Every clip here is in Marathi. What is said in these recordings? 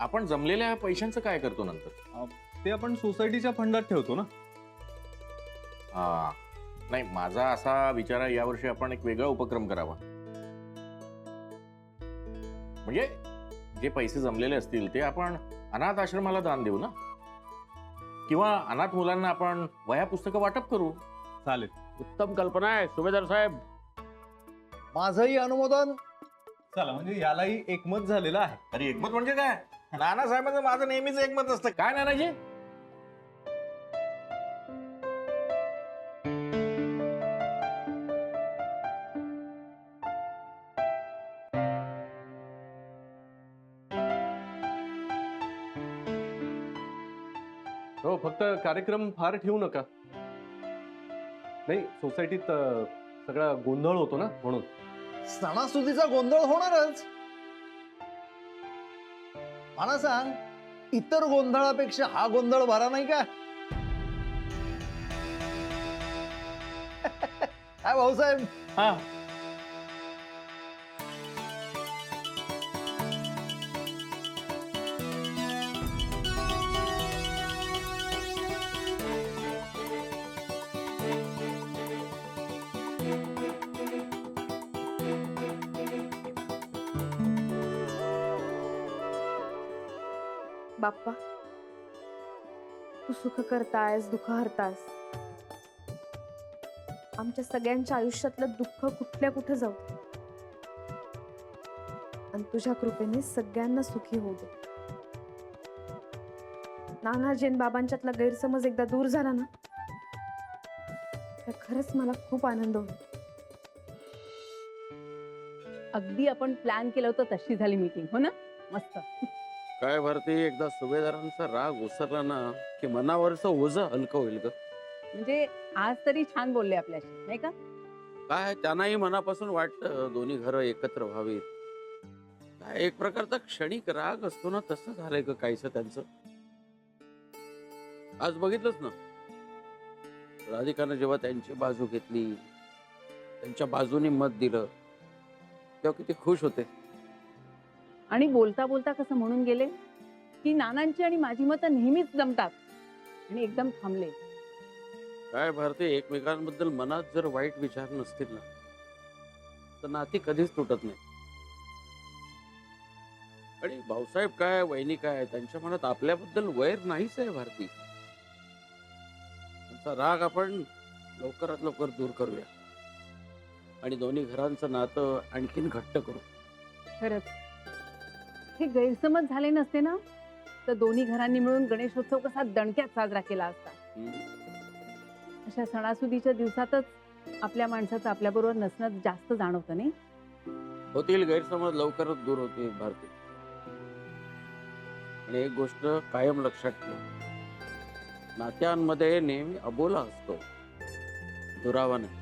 आपण जमलेल्या पैशांचं काय करतो नंतर? ते आपण सोसायटीच्या फंडात ठेवतो ना. हा, नाही माझा असा विचार आहे यावर्षी आपण एक वेगळा उपक्रम करावा. म्हणजे जे पैसे जमलेले असतील ते आपण अनाथ आश्रमाला दान देऊ ना, किंवा अनाथ मुलांना आपण वह्या पुस्तकं वाटप करू. चालेल. उत्तम कल्पना आहे सुभेदार साहेब. माझंही अनुमोदन. चला, म्हणजे यालाही एकमत झालेलं आहे. अरे एकमत म्हणजे काय? नानासाहेबांचं माझं नेहमीच एकमत असतं. काय नानाजी? हो, फक्त कार्यक्रम फार ठेवू नका. नाही, सोसायटीत सगळा गोंधळ होतो ना, म्हणून. सणासुदीचा गोंधळ होणारच. मला सांग, इतर गोंधळापेक्षा हा गोंधळ बरा नाही का? काय भाऊसाहेब? हा, बाप्पा, तू सुख करतायस, दुःख हरतायस. आमच्या सगळ्यांच्या आयुष्यातलं दुःख कुठल्या कुठे जाऊ दे. आणि तुझ्या कृपेने सगळ्यांना सुखी होऊ दे. नानाजी आणि बाबांच्यातला गैरसमज एकदा दूर झाला ना, तर खरंच मला खूप आनंद होईल. अगदी आपण प्लॅन केलं होतं तशी झाली मीटिंग, हो ना? मस्त. काय भारती, एकदा सुभेदारांचा राग उसरला ना की मनावरचं ओझं हलकं होईल ग. म्हणजे आज तरी छान बोलले आपल्याशी, नाही का? काय त्यांनाही मनापासून वाटतं दोन्ही घरं एकत्र व्हावीत. काय एक प्रकारचा क्षणिक राग असतो ना, तसं झालंय ग काहीसं त्यांचं. आज बघितलंच ना, राधिकानं जेव्हा त्यांची बाजू घेतली, त्यांच्या बाजूने मत दिलं, तेव्हा किती खुश होते. आणि बोलता बोलता कसं म्हणून गेले की नानांची आणि माझी मतं नेहमीच जमतात, आणि एकदम थांबले. काय भारती, एकमेकांबद्दल मनात जर वाईट विचार नसतील ना, तर नाती कधीच तुटत नाही. आणि भाऊसाहेब काय, वहिनी काय, त्यांच्या मनात आपल्याबद्दल वैर नाहीच आहे भारती. त्यांचा राग आपण लवकरात लवकर दूर करूया आणि दोन्ही घरांचं नातं आणखीन घट्ट करू. खरंच हे गैरसमज झाले नसते ना, तर दोन्ही घरांनी मिळून गणेशोत्सव कसा दणक्यात साजरा केला असता. अशा सणासुदीच्या दिवसातच आपल्या माणसाचं आपल्याबरोबर नसणं जास्त जाणवतं, नाही? होतील गैरसमज, लवकरच दूर होतील भारती. आणि एक गोष्ट कायम लक्षात ठेव, नात्यांमध्ये नेहमी अबोला असतो, दुरावा नाही.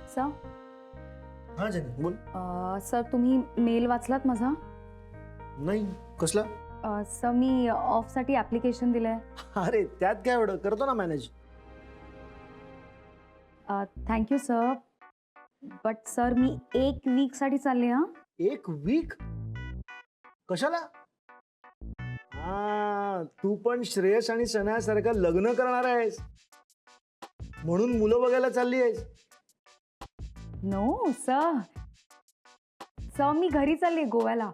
सर, हा जनी बोल. सर तुम्ही मेल वाचलात माझा? नाही, कसला? सर मी ऑफसाठी ॲप्लिकेशन दिलंय. अरे त्यात काय एवढं, करतो ना manage. Thank you sir. But sir मी 1 वीकसाठी चालले. हा, 1 वीक? कशाला? हा, तू पण श्रेयस आणि सनायासारखं लग्न करणार आहेस म्हणून मुलं बघायला चालली आहेस? No sir. सर मी घरी चालले गोव्याला.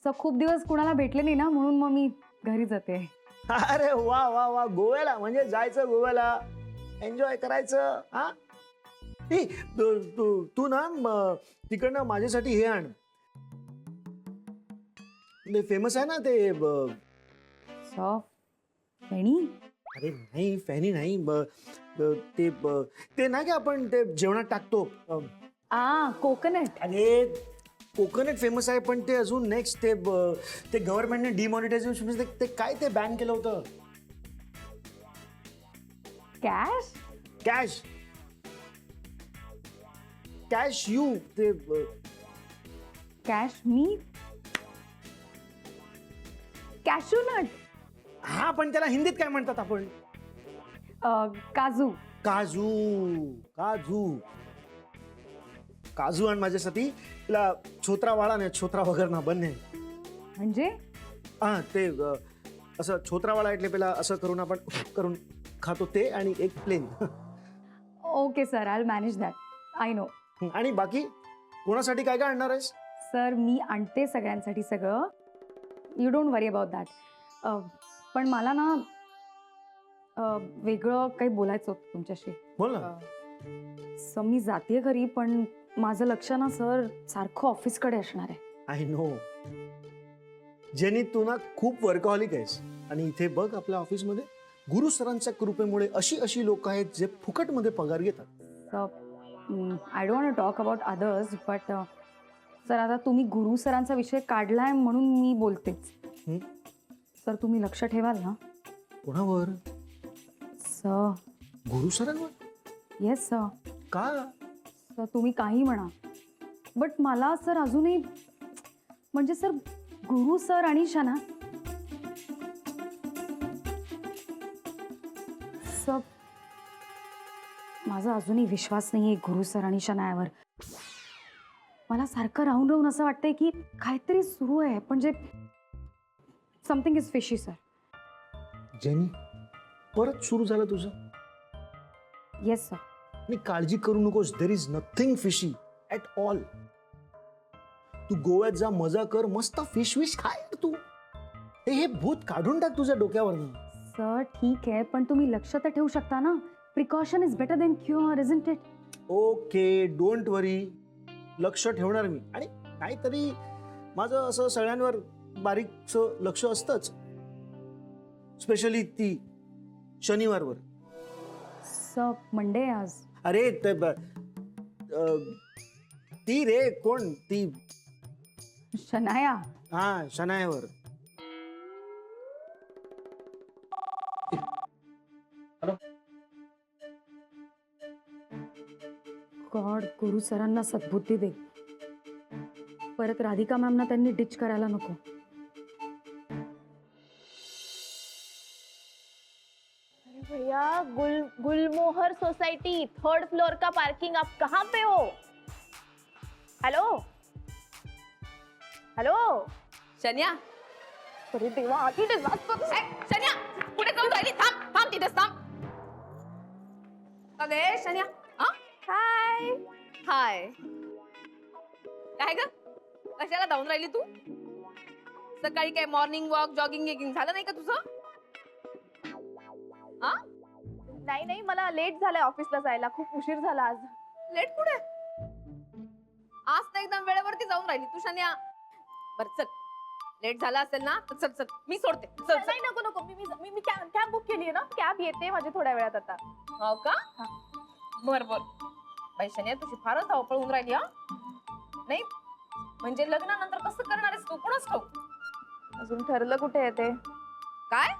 सर खूप दिवस कुणाला भेटले नाही ना, म्हणून मग मी घरी जाते. अरे वा वा वा, गोव्याला म्हणजे जायचं गोव्याला, एन्जॉय करायचं. हा, तू ना तिकडनं माझ्यासाठी हे आण, ते फेमस आहे ना ते सर फेणी? अरे नाही, फॅनी नाही, ते नाही का आपण ते जेवणात टाकतो. कोकोनट. अरे कोकोनट फेमस आहे, पण ते अजून नेक्स्ट ते गव्हर्नमेंटने डिमॉनिटायझेशन ते काय ते बॅन केलं होतं. कॅश. कॅश कॅश यू ते कॅश मी. Cashew nut. हा, पण त्याला हिंदीत काय म्हणतात आपण? काजू. काजू काजू काजू आणि माझ्यासाठी तिला छोत्रावाळा नाही छोत्रा वगैरे बनणे. म्हणजे हा ते असं छोत्रावाळा એટલે પેલા असं करून आपण करून खातो ते आणि एक plane. Okay sir, I will manage that. I know. आणि बाकी कोणासाठी काय काय आणणार आहेस? सर मी आणते सगळ्यांसाठी सगळं. You don't worry about that. पण मला ना वेगळं काही बोलायचं होतं तुमच्याशी. बोल ना. सर मी जाते घरी पण माझं लक्ष ना सर सारखं ऑफिसकडे असणार आहे. I know. जेनी तू ना खूप वर्कहॉलिक आहेस आणि इथे बघ आपल्या ऑफिसमध्ये गुरु सरांच्या कृपेमुळे अशी अशी लोक आहेत जे फुकटमध्ये पगार घेतात. Sir I don't want to talk about others but sir आता तुम्ही गुरु सरांचा विषय काढलाय म्हणून मी बोलतेच. हं? सर तुम्ही लक्ष ठेवाल ना? कोणावर? सर. गुरु सरांवर? Yes sir. का? सर तुम्ही काही म्हणा बट मला सर अजूनही म्हणजे सर गुरु सर आणि शना सर माझा अजूनही विश्वास नाही आहे गुरु सर आणि शनायावर. मला सारखं राहून राहून असं वाटतंय की काहीतरी सुरू आहे म्हणजे something is fishy sir. Jenny परत सुरू झालं तुझं? Yes sir. आणि काळजी करू नकोस. There is nothing fishy at all. तू गोव्यात जा मजा कर मस्त फिश विश खाय यार तू. हे भूत काढून टाक तुझ्या डोक्यावरनं. सर ठीक आहे पण तुम्ही लक्ष तर ठेवू शकता ना. Precaution is better than cure isn't it. Okay don't worry. लक्ष ठेवणार मी. आणि काहीतरी माझं असं सगळ्यांवर बारीकचं लक्ष असतंच. स्पेशली ती शनिवारवर. सर मंडे आज. अरे ती रे कोण ती? शनाया. हा शनायावर. गॉड गुरु सरांना सद्बुद्धी दे. परत राधिका मॅमना त्यांनी डिच करायला नको. अरे भैया गुलमोहर सोसाइटी 3rd फ्लोर का पार्किंग, आप कहाँ पे हो? Hello hello Shanya. अरे देवा आधी शन्या पुढे जाऊन राहिली. थांब थांब तिथेच थांब. अगे शन्या. हाय. हाय. काय ग कशाला धावून राहिली तू? सकाळी काय मॉर्निंग वॉक जॉगिंग गिगिंग झालं नाही का तुझं? नाही नाही मला लेट झालाय ऑफिसला जायला, खूप उशीर झाला आज. लेट कुठे? आज तर एकदम वेळेवरती जाऊन राहिली तू शन्या. बर चल, लेट झाला असेल ना तर चल चल मी सोडते. चल चल. नाही नको नको मी मी कॅब बुक केली आहे ना. कॅब येते माझ्या थोड्या वेळात आता. हो का? बर बर. बाई शन्या तुझी फारच धावपळ होऊन राहिली. नाही म्हणजे लग्नानंतर कसं करणार आहेस तू कोणच ठाऊक. अजून ठरलं कुठे आहे ते. काय